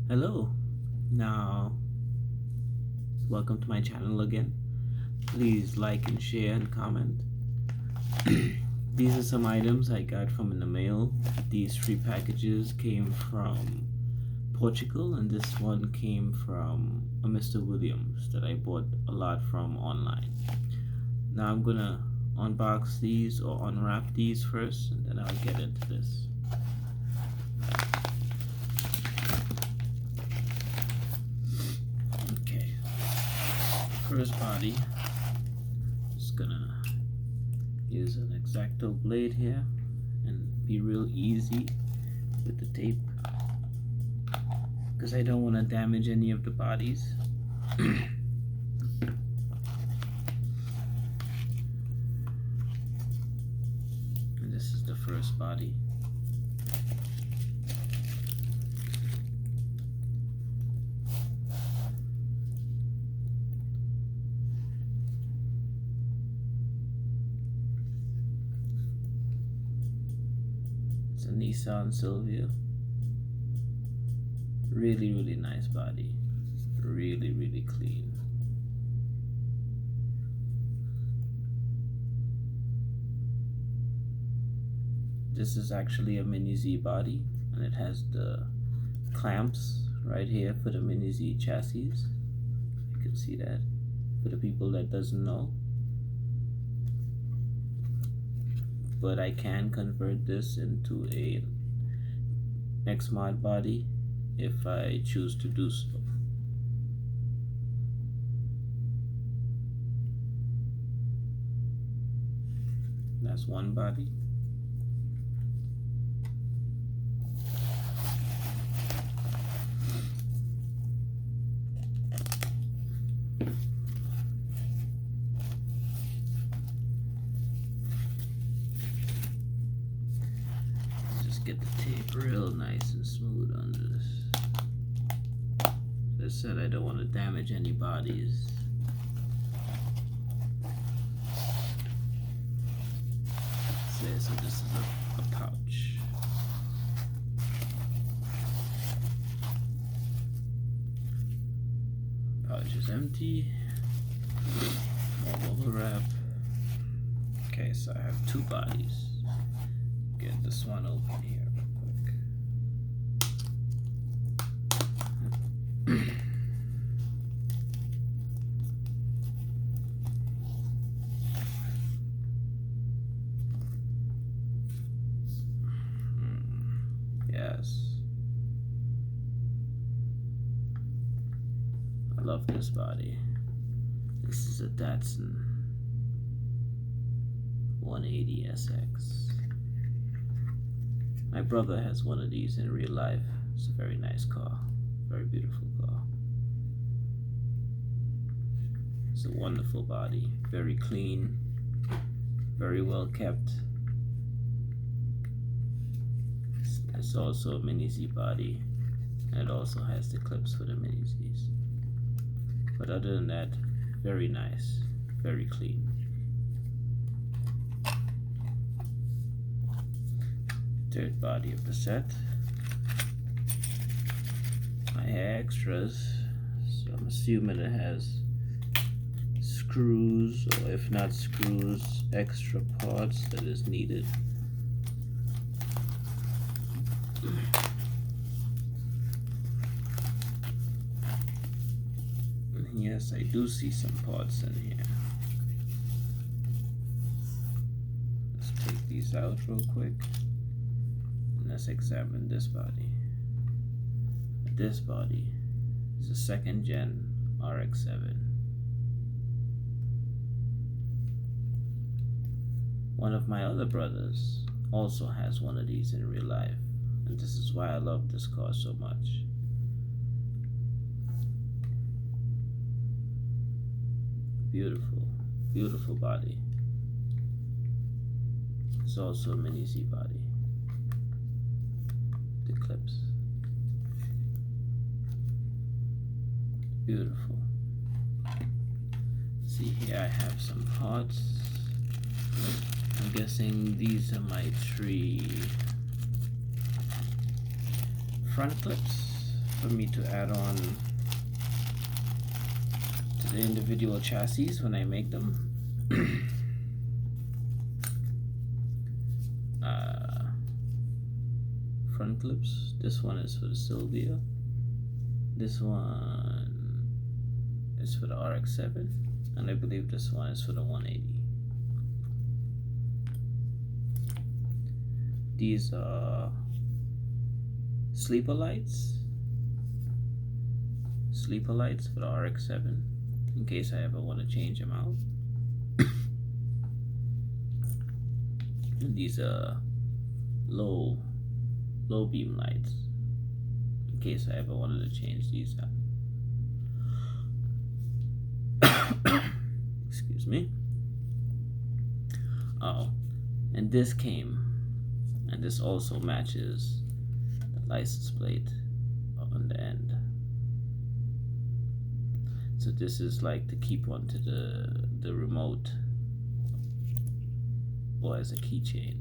Hello. Now, welcome to my channel again. Please like and share and comment. These are some items I got from in the mail. These 3 packages came from Portugal, and this one came from a Mr. Williams that I bought a lot from online. Now I'm gonna unbox these or unwrap these first, and then I'll get into this. Okay, first body. Just gonna use an X-Acto blade here and be real easy with the tape because I don't want to damage any of the bodies. And this is the first body. It's a Nissan Silvia. Really nice body. Really clean. This is actually a Mini Z body, and it has the clamps right here for the Mini Z chassis. You can see that for the people that doesn't know. But I can convert this into a Xmod body if I choose to do so. That's one body. Get the tape real nice and smooth under this. As I said, I don't want to damage any bodies. So this is a pouch. Pouch is empty. More bubble wrap. Okay, so I have 2 bodies. Get this one open here real quick. Yes. I love this body. This is a Datsun 180 SX. My brother has one of these in real life. It's a very nice car, very beautiful car. It's a wonderful body, very clean, very well kept. It's also a Mini Z body, and it also has the clips for the Mini Zs. But other than that, very nice, very clean. Third body of the set. I have extras, so I'm assuming it has screws, or if not screws, extra parts that is needed. And yes, I do see some parts in here. Let's take these out real quick. Let's examine this body. This body is a 2nd gen RX-7. One of my other brothers also has one of these in real life, and this is why I love this car so much. Beautiful body. It's also a Mini Z body. The clips. Beautiful. See here, I have some parts. I'm guessing these are my 3 front clips for me to add on to the individual chassis when I make them. Front clips. This one is for the Sylvia. This one is for the RX-7, and I believe this one is for the 180. These are sleeper lights for the RX-7 in case I ever want to change them out. And these are low beam lights in case I ever wanted to change these out. Excuse me. Oh, and this came, and this also matches the license plate on the end. So this is like to keep onto the remote or as a keychain.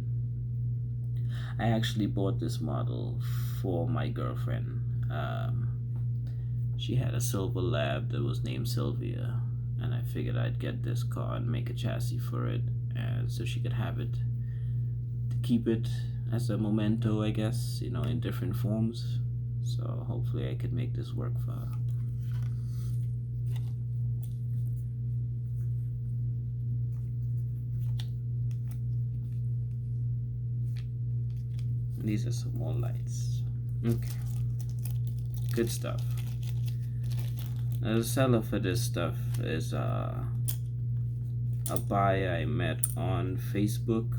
I actually bought this model for my girlfriend. She had a silver lab that was named Sylvia, and I figured I'd get this car and make a chassis for it, and so she could have it to keep it as a memento, I guess, you know, in different forms. So hopefully I could make this work for her. These are some more lights. Okay, good stuff. Now the seller for this stuff is a buyer I met on Facebook.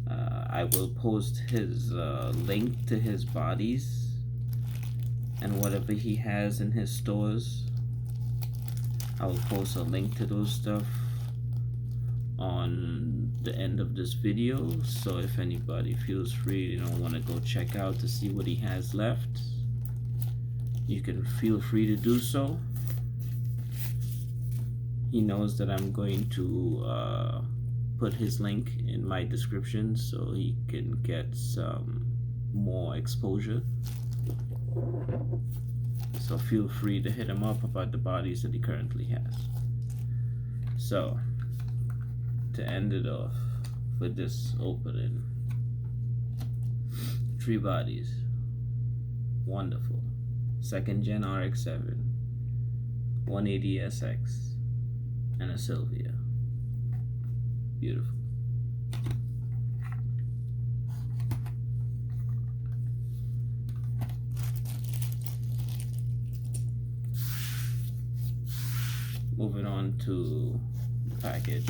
I will post his link to his bodies and whatever he has in his stores. I will post a link to those stuff on the end of this video, so if anybody feels free, want to go check out to see what he has left, you can feel free to do so. He knows that I'm going to put his link in my description so he can get some more exposure. So feel free to hit him up about the bodies that he currently has. So to end it off with this opening, 3 bodies, wonderful. 2nd gen RX-7, 180 SX, and a Sylvia. Beautiful. Moving on to the package.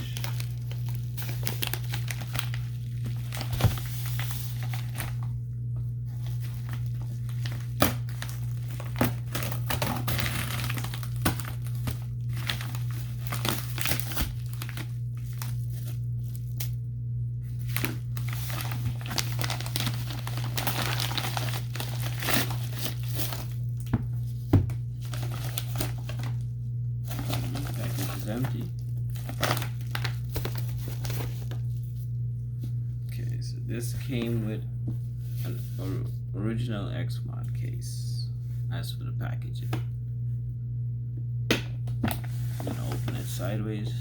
Empty. Okay, so this came with an original Xmod case. As for the packaging, I'm gonna open it sideways.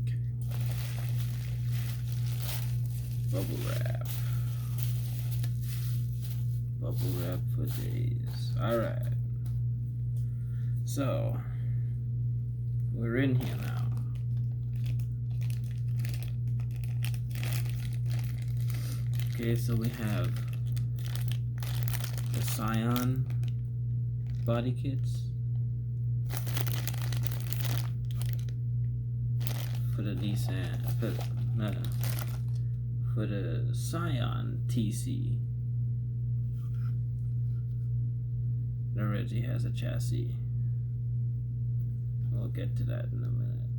Okay, bubble wrap for days. All right. So, we're in here now. Okay, so we have the Scion body kits for the Nissan, for the Scion TC. It already has a chassis. We'll get to that in a minute.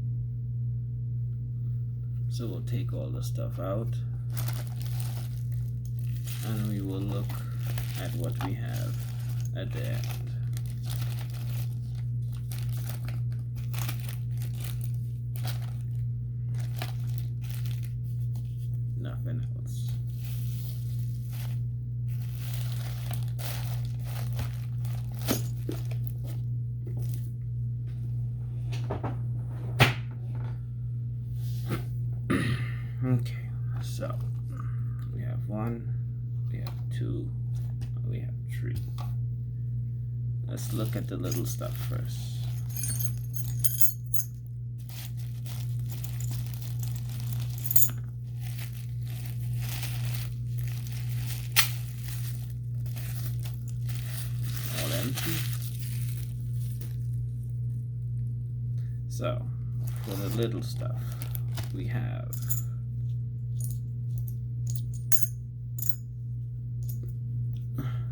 So we'll take all the stuff out and we will look at what we have at the end. Nothing else. one, we have two, we have three. Let's look at the little stuff first. All empty. So, for the little stuff, we have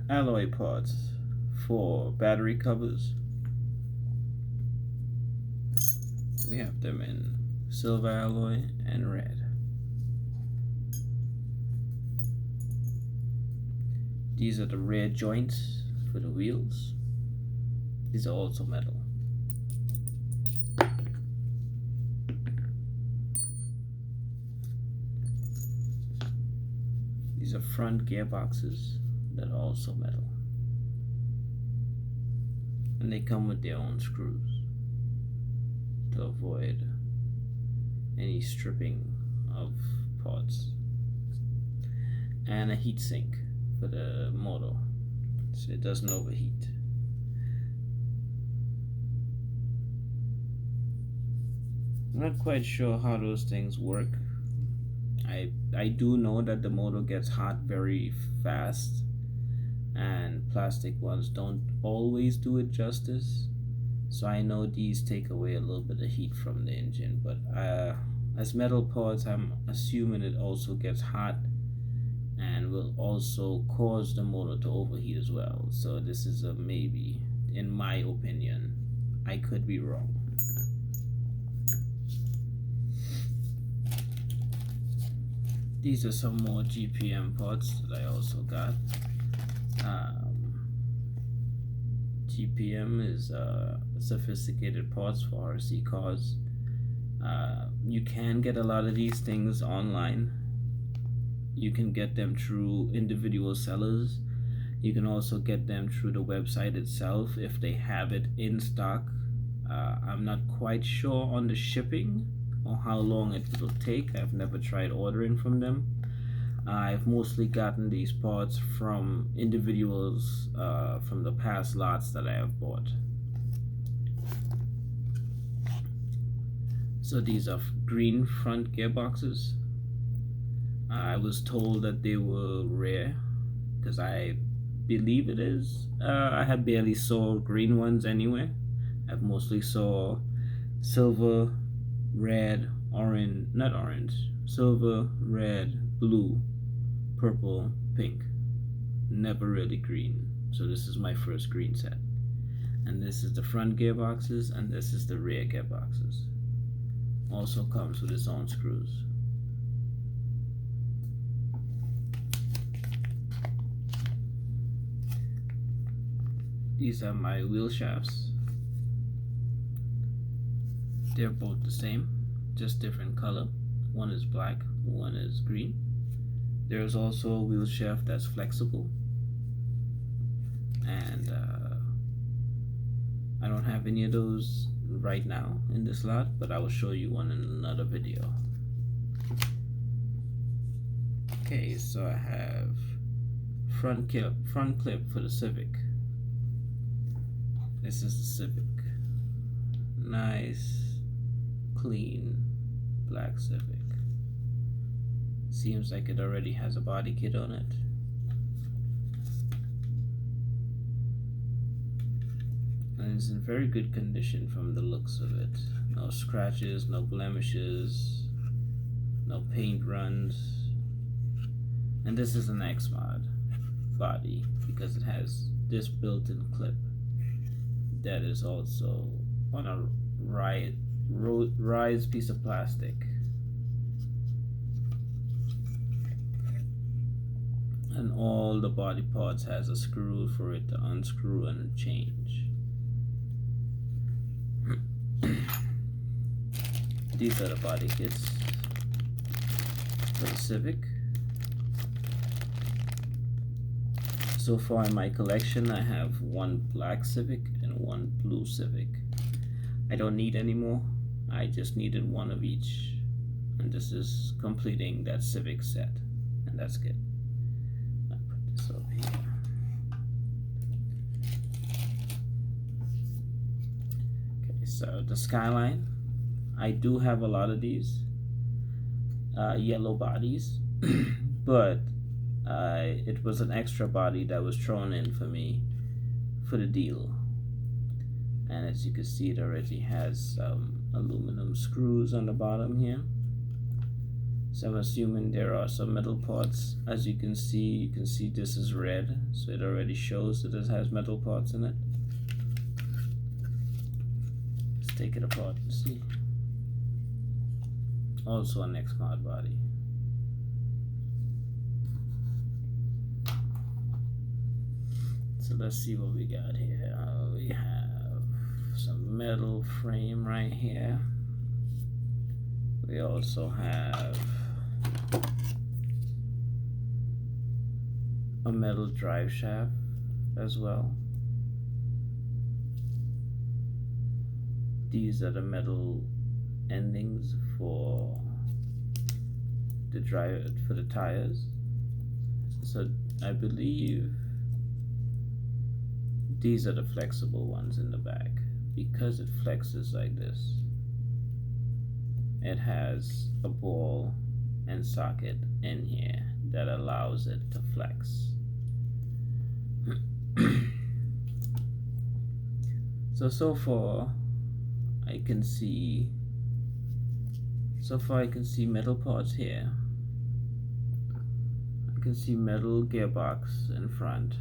alloy pods for battery covers. We have them in silver alloy and red. These are the rear joints for the wheels. These are also metal. These are front gearboxes that are also metal. And they come with their own screws to avoid any stripping of parts. And a heat sink for the motor so it doesn't overheat. I'm not quite sure how those things work. I do know that the motor gets hot very fast, and plastic ones don't always do it justice. So I know these take away a little bit of heat from the engine, but as metal parts, I'm assuming it also gets hot and will also cause the motor to overheat as well. So this is a maybe, in my opinion. I could be wrong. These are some more GPM parts that I also got. GPM is sophisticated parts for RC cars. You can get a lot of these things online. You can get them through individual sellers. You can also get them through the website itself if they have it in stock. I'm not quite sure on the shipping or how long it will take. I've never tried ordering from them. I've mostly gotten these parts from individuals from the past lots that I have bought. So these are green front gearboxes. I was told that they were rare because I believe it is. I have barely saw green ones anywhere. I've mostly saw silver, red, orange, not orange, silver, red, blue, purple, pink. Never really green. So this is my first green set. And this is the front gearboxes, and this is the rear gearboxes. Also comes with its own screws. These are my wheel shafts. They're both the same, just different color. One is black, one is green. There's also a wheel shaft that's flexible. And I don't have any of those right now in this lot, but I will show you one in another video. Okay, so I have front clip for the Civic. This is the Civic. Nice, clean, black Civic. Seems like it already has a body kit on it. And it's in very good condition from the looks of it. No scratches, no blemishes, no paint runs. And this is an Xmod body because it has this built-in clip that is also on a rise piece of plastic. And all the body parts has a screw for it to unscrew and change. These are the body kits for the Civic. So far in my collection, I have one black Civic and one blue Civic. I don't need any more. I just needed one of each. And this is completing that Civic set. And that's good. here. Okay, so the Skyline, I do have a lot of these yellow bodies, but it was an extra body that was thrown in for me for the deal. And as you can see, it already has aluminum screws on the bottom here. So I'm assuming there are some metal parts. As you can see this is red, so it already shows that it has metal parts in it. Let's take it apart and see. Also an Xmod body. So let's see what we got here. We have some metal frame right here. We also have a metal drive shaft as well. These are the metal endings for the tires. So I believe these are the flexible ones in the back. Because it flexes like this, it has a ball and socket in here that allows it to flex. So far I can see metal parts here. I can see metal gearbox in front.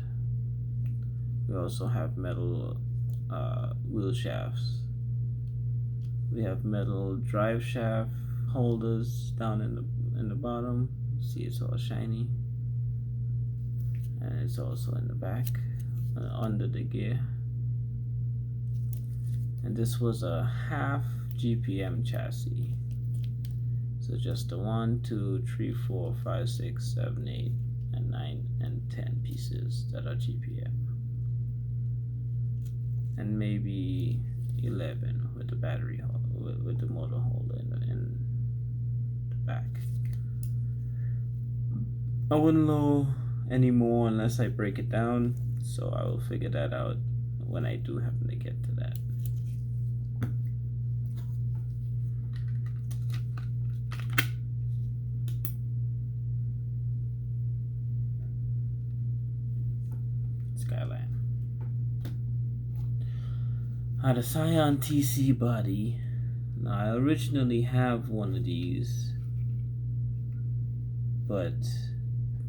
We also have metal wheel shafts. We have metal drive shaft holders down in the bottom. See, it's all shiny, and it's also in the back under the gear. And this was a half GPM chassis. So just the 1, 2, 3, 4, 5, 6, 7, 8, and 9 and 10 pieces that are GPM. And maybe 11 with the battery with the motor holder in the back. I wouldn't know anymore unless I break it down, so I will figure that out when I do happen to get to that. Skyline. The Scion TC body. Now I originally have one of these, but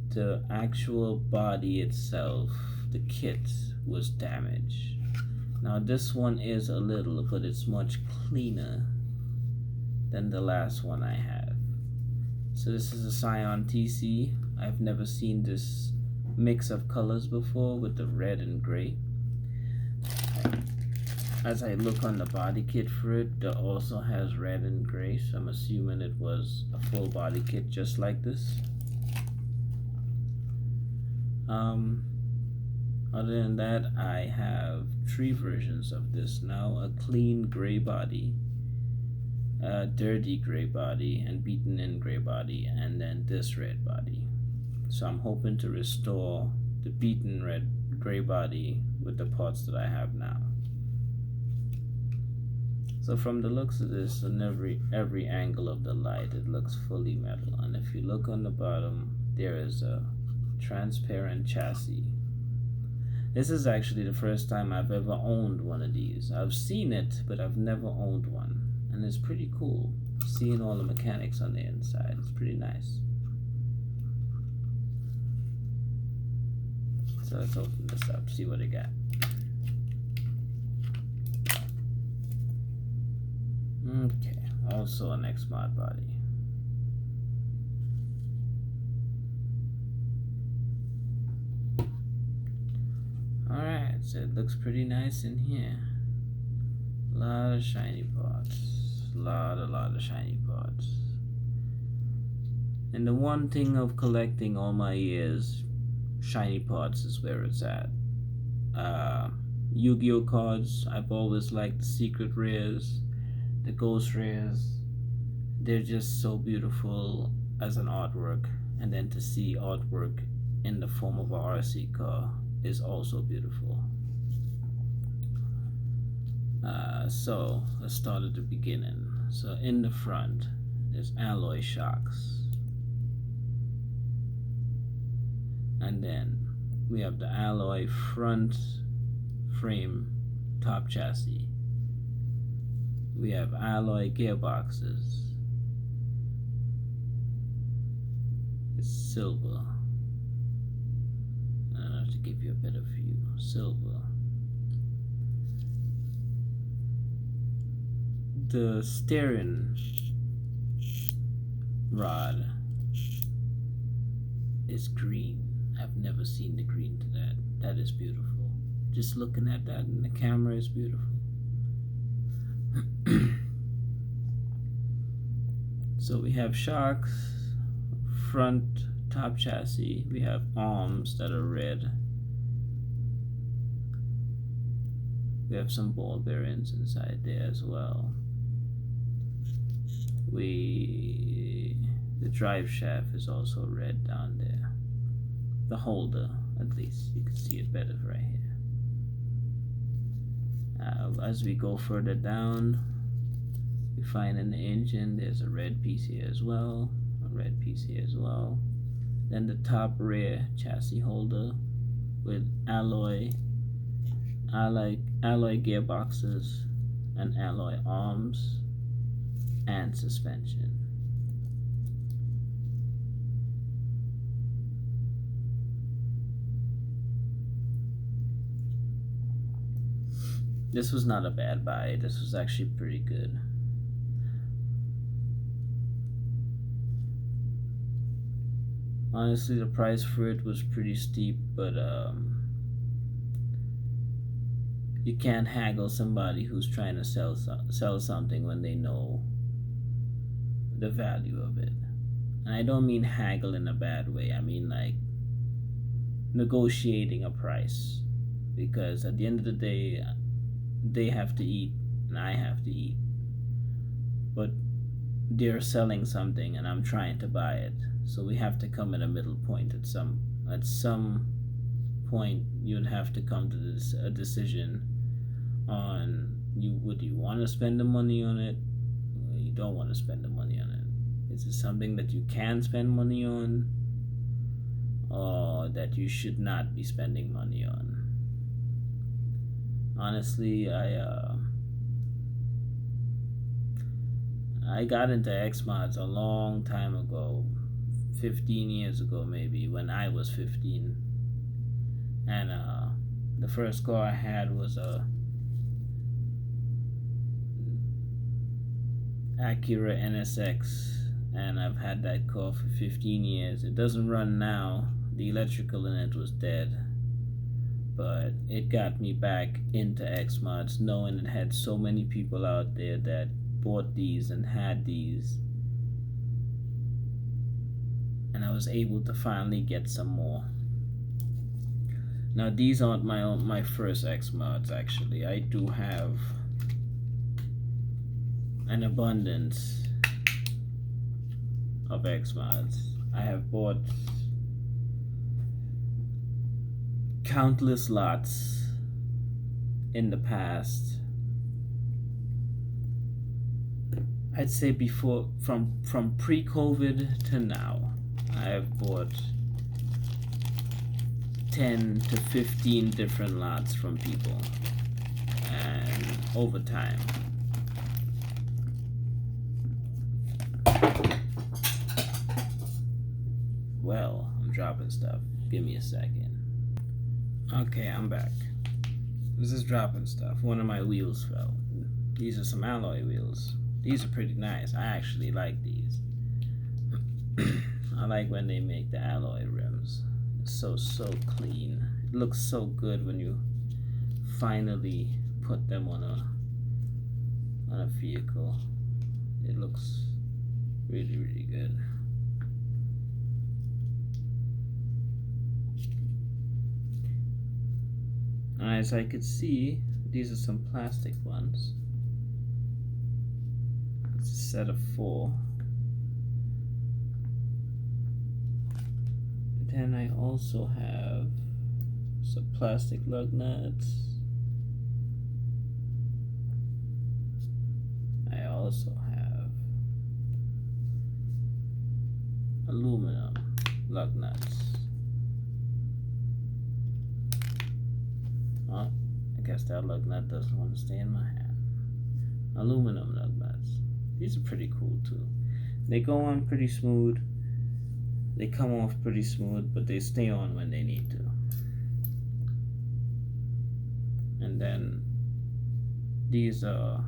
the actual body itself, the kit, was damaged. Now this one is a little, but it's much cleaner than the last one I have. So this is a Scion TC. I've never seen this mix of colors before with the red and gray. As I look on the body kit for it, it also has red and gray, so I'm assuming it was a full body kit just like this. Other than that, I have 3 versions of this now: a clean gray body, a dirty gray body, and beaten in gray body, and then this red body. So I'm hoping to restore the beaten red gray body with the parts that I have now. So from the looks of this, on every angle of the light, it looks fully metal. And if you look on the bottom, there is a transparent chassis. This is actually the first time I've ever owned one of these. I've seen it, but I've never owned one. And it's pretty cool, seeing all the mechanics on the inside. It's pretty nice. So let's open this up, see what it got. Okay, also an Xmod body. Alright, so it looks pretty nice in here. A lot of shiny parts. A lot of shiny parts. And the one thing of collecting all my years, shiny parts is where it's at. Yu-Gi-Oh cards, I've always liked the secret rares, the ghost rares. They're just so beautiful as an artwork, and then to see artwork in the form of a RC car is also beautiful. So let's start at the beginning. So in the front, there's alloy shocks. And then we have the alloy front frame top chassis. We have alloy gearboxes. It's silver. I don't know, to give you a better view. Silver. The steering rod is green. I've never seen the green to that. That is beautiful. Just looking at that in the camera is beautiful. So we have shocks, front top chassis. We have arms that are red. We have some ball bearings inside there as well. The drive shaft is also red down there. The holder, at least you can see it better right here. As we go further down, we find in the engine there's a red piece here as well, Then the top rear chassis holder with alloy gearboxes and alloy arms and suspension. This was not a bad buy. This was actually pretty good. Honestly, the price for it was pretty steep, but you can't haggle somebody who's trying to sell something when they know the value of it. And I don't mean haggle in a bad way. I mean like negotiating a price, because at the end of the day, they have to eat and I have to eat. But they're selling something and I'm trying to buy it. So we have to come at a middle point at some point. You'd have to come to a decision on would you want to spend the money on it, or you don't want to spend the money on it. Is it something that you can spend money on, or that you should not be spending money on? Honestly, I got into Xmods a long time ago, 15 years ago maybe, when I was 15. And the first car I had was a Acura NSX, and I've had that car for 15 years. It doesn't run now. The electrical in it was dead. But it got me back into Xmods, knowing it had so many people out there that bought these and had these. And I was able to finally get some more. Now these aren't my first Xmods actually. I do have an abundance of Xmods. I have bought countless lots in the past. I'd say before, from pre-COVID to now, I have bought 10 to 15 different lots from people, and over time. Well, I'm dropping stuff. Give me a second. Okay, I'm back. This is dropping stuff. One of my wheels fell. These are some alloy wheels. These are pretty nice. I actually like these. I like when they make the alloy rims. It's so clean. It looks so good when you finally put them on a vehicle. It looks really good. As I could see, these are some plastic ones. It's a set of 4. It then I also have some plastic lug nuts. I also have aluminum lug nuts. Oh, I guess that lug nut doesn't want to stay in my hand. Aluminum lug nuts. These are pretty cool too. They go on pretty smooth. They come off pretty smooth, but they stay on when they need to. And then these are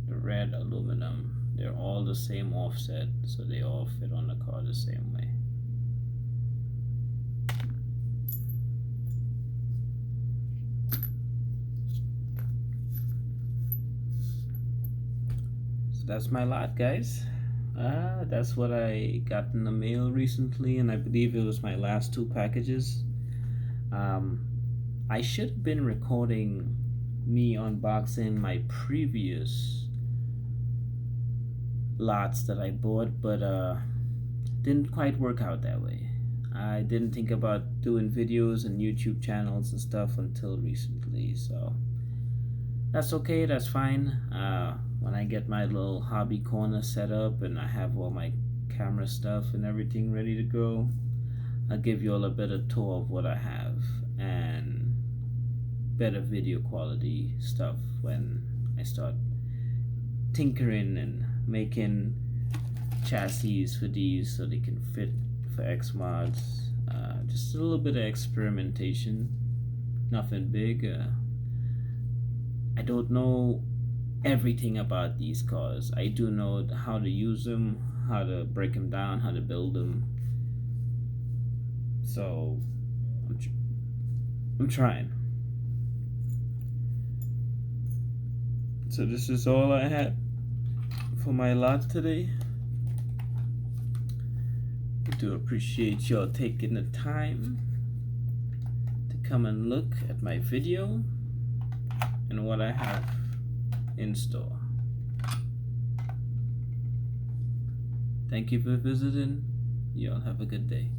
the red aluminum. They're all the same offset, so they all fit on the car the same way. So that's my lot, guys. That's what I got in the mail recently, and I believe it was my last 2 packages. I should have been recording me unboxing my previous lots that I bought, but didn't quite work out that way. I didn't think about doing videos and YouTube channels and stuff until recently, so that's okay, that's fine. When I get my little hobby corner set up and I have all my camera stuff and everything ready to go, I'll give you all a better tour of what I have and better video quality stuff when I start tinkering and making chassis for these so they can fit for Xmods. Just a little bit of experimentation, nothing big. I don't know everything about these cars. I do know how to use them, how to break them down, how to build them. So I'm trying. So this is all I had for my lot today. I do appreciate y'all taking the time to come and look at my video and what I have in store. Thank you for visiting. Y'all have a good day.